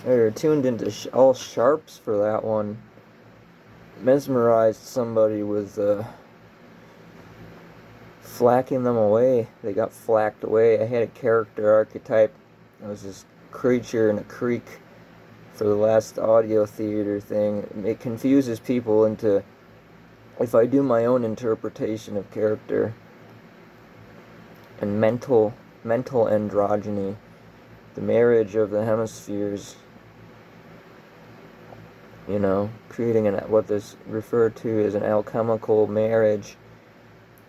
They were tuned into all sharps for that one. Mesmerized somebody with flacking them away. They got flacked away. I had a character archetype. It was this creature in a creek for the last audio theater thing. It confuses people into, if I do my own interpretation of character and mental androgyny, the marriage of the hemispheres, creating what is referred to as an alchemical marriage.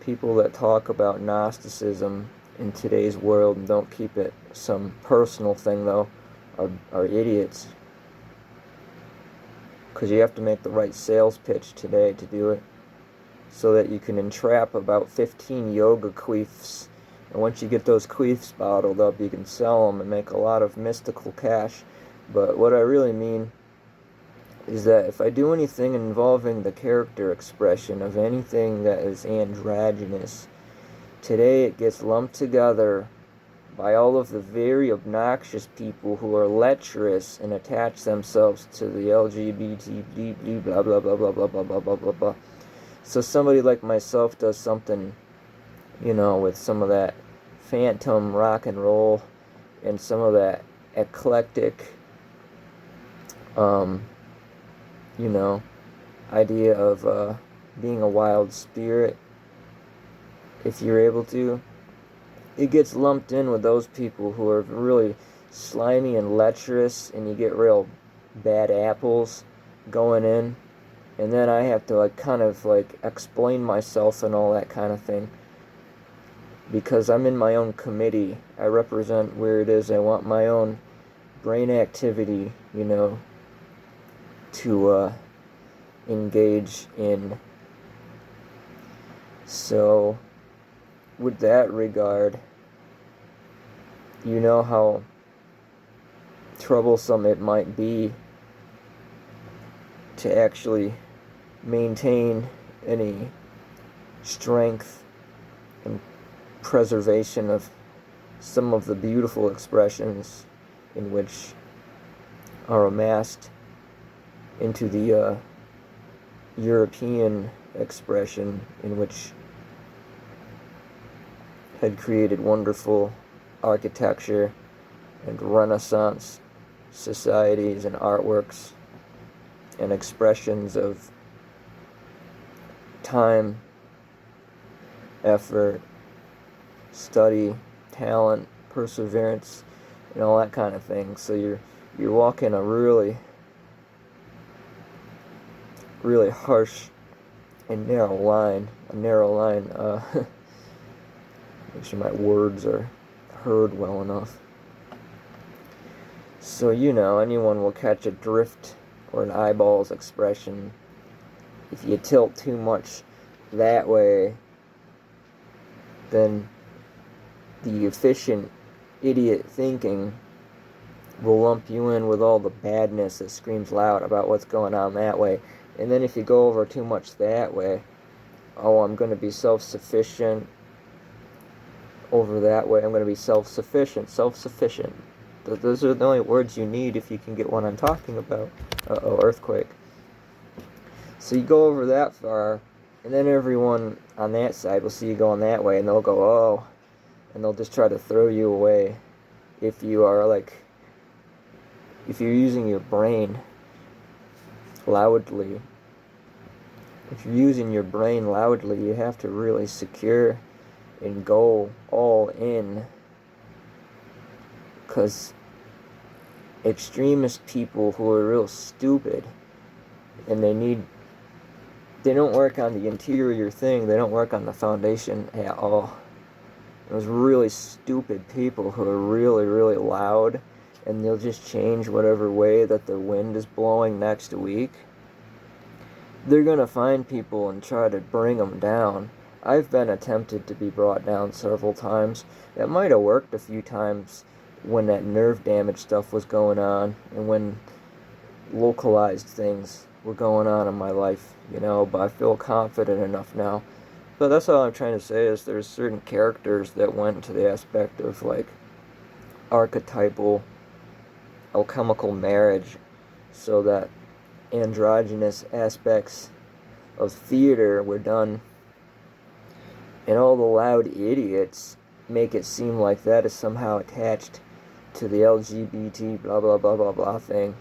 People that talk about Gnosticism in today's world and don't keep it some personal thing, though, are idiots. Because you have to make the right sales pitch today to do it, so that you can entrap about 15 yoga queefs. And once you get those queefs bottled up, you can sell them and make a lot of mystical cash. But what I really mean is that if I do anything involving the character expression of anything that is androgynous, today it gets lumped together by all of the very obnoxious people who are lecherous and attach themselves to the LGBT blah blah blah blah blah blah blah blah blah blah. So somebody like myself does something, with some of that phantom rock and roll and some of that eclectic idea of being a wild spirit, if you're able to, it gets lumped in with those people who are really slimy and lecherous, and you get real bad apples going in, and then I have to kind of explain myself and all that kind of thing, because I'm in my own committee. I represent where it is I want my own brain activity, to engage in. So, with that regard, you know how troublesome it might be to actually maintain any strength and preservation of some of the beautiful expressions in which are amassed into the European expression, in which had created wonderful architecture and Renaissance societies and artworks and expressions of time, effort, study, talent, perseverance, and all that kind of thing. So you're walking a really harsh and narrow line. Make sure my words are heard well enough. So anyone will catch a drift or an eyeballs expression. If you tilt too much that way, then the efficient idiot thinking will lump you in with all the badness that screams loud about what's going on that way. And then if you go over too much that way, I'm going to be self-sufficient. Over that way, I'm going to be self-sufficient. Those are the only words you need if you can get what I'm talking about. Earthquake. So you go over that far, and then everyone on that side will see you going that way, and they'll go, oh, and they'll just try to throw you away if you are if you're using your brain loudly. If you're using your brain loudly, you have to really secure and go all in, because extremist people who are real stupid and they don't work on the interior thing, they don't work on the foundation at all. Those really stupid people who are really, really loud, and they'll just change whatever way that the wind is blowing next week. They're gonna find people and try to bring them down. I've been attempted to be brought down several times. That might have worked a few times when that nerve damage stuff was going on, and when localized things were going on in my life, but I feel confident enough now. But that's all I'm trying to say, is there's certain characters that went to the aspect of archetypal alchemical marriage, so that androgynous aspects of theater were done, and all the loud idiots make it seem like that is somehow attached to the LGBT blah blah blah blah blah thing.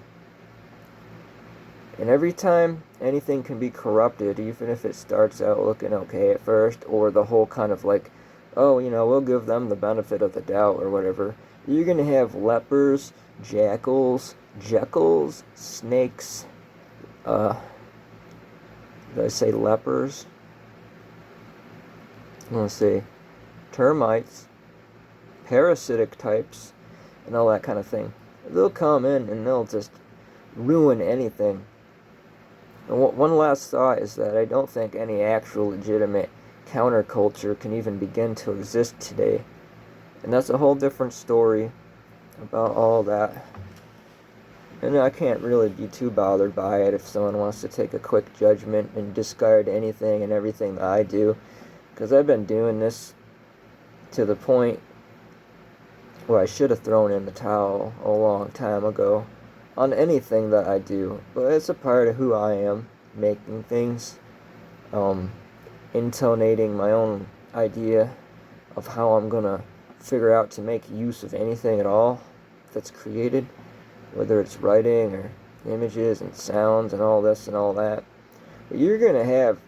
And every time anything can be corrupted, even if it starts out looking okay at first, or the whole kind of like, oh, we'll give them the benefit of the doubt or whatever, you're going to have lepers, jackals, jekylls, snakes, did I say lepers? Let's see, termites, parasitic types, and all that kind of thing. They'll come in and they'll just ruin anything. And one last thought is that I don't think any actual legitimate counterculture can even begin to exist today. And that's a whole different story about all that. And I can't really be too bothered by it if someone wants to take a quick judgment and discard anything and everything that I do. Because I've been doing this to the point where I should have thrown in the towel a long time ago on anything that I do. But it's a part of who I am, making things, intonating my own idea of how I'm going to figure out to make use of anything at all that's created, whether it's writing or images and sounds and all this and all that. But you're going to have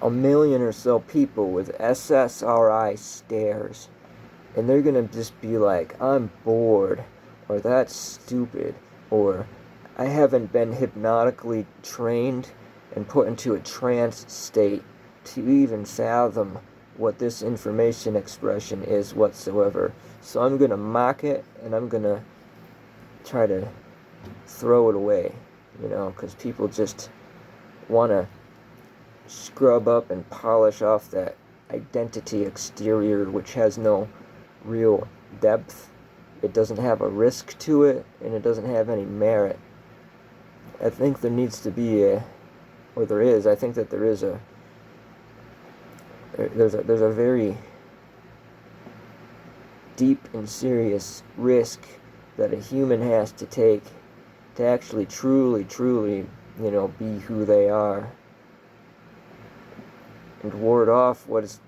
a million or so people with SSRI stares, and they're going to just be like, I'm bored, or that's stupid, or I haven't been hypnotically trained and put into a trance state to even fathom what this information expression is whatsoever. So I'm going to mock it, and I'm going to try to throw it away, because people just want to scrub up and polish off that identity exterior, which has no real depth. It doesn't have a risk to it, and it doesn't have any merit. I think there needs to be I think that there's a very deep and serious risk that a human has to take to actually truly, be who they are, and ward off what is,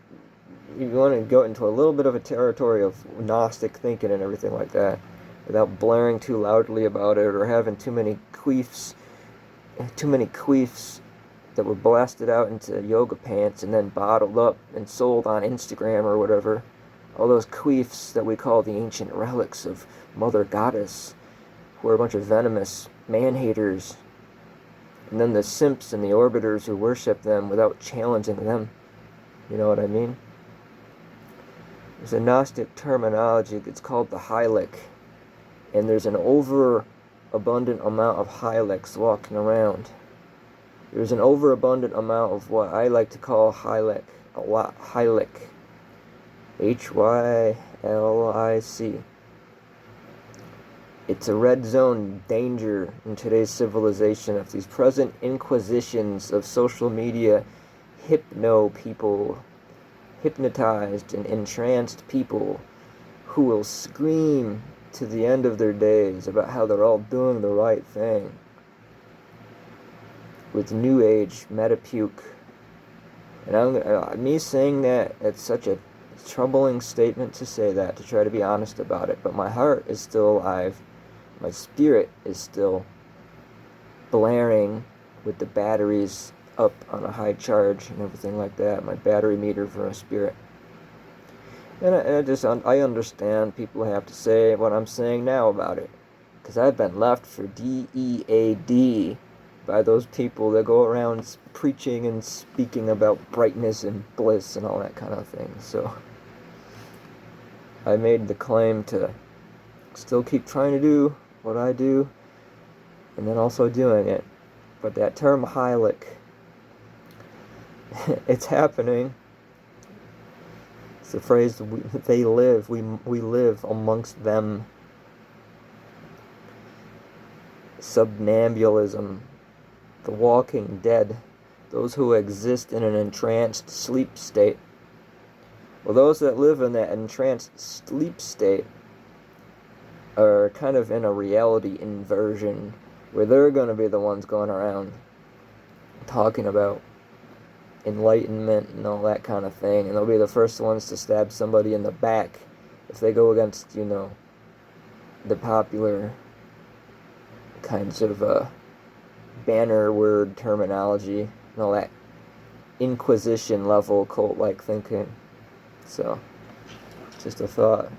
you want to go into a little bit of a territory of Gnostic thinking and everything like that, without blaring too loudly about it or having too many queefs that were blasted out into yoga pants and then bottled up and sold on Instagram or whatever. All those queefs that we call the ancient relics of Mother Goddess, who are a bunch of venomous man-haters. And then the simps and the orbiters who worship them without challenging them. You know what I mean? There's a Gnostic terminology, it's called the Hylic. And there's an overabundant amount of Hylics walking around. There's an overabundant amount of what I like to call Hylic. Hylic. Hylic. It's a red zone danger in today's civilization of these present inquisitions of social media hypnotized and entranced people who will scream to the end of their days about how they're all doing the right thing with new age metapuke. And me saying that, it's such a troubling statement to say that, to try to be honest about it, but my heart is still alive. My spirit is still blaring with the batteries up on a high charge and everything like that. My battery meter for a spirit. And I understand people have to say what I'm saying now about it, because I've been left for DEAD by those people that go around preaching and speaking about brightness and bliss and all that kind of thing. So I made the claim to still keep trying to do what I do, and then also doing it. But that term Hylic, it's happening. It's the phrase, they live, we live amongst them. Somnambulism, the walking dead, those who exist in an entranced sleep state. Well, those that live in that entranced sleep state are kind of in a reality inversion where they're going to be the ones going around talking about enlightenment and all that kind of thing, and they'll be the first ones to stab somebody in the back if they go against, the popular kinds of banner word terminology and all that Inquisition level cult-like thinking. So, just a thought.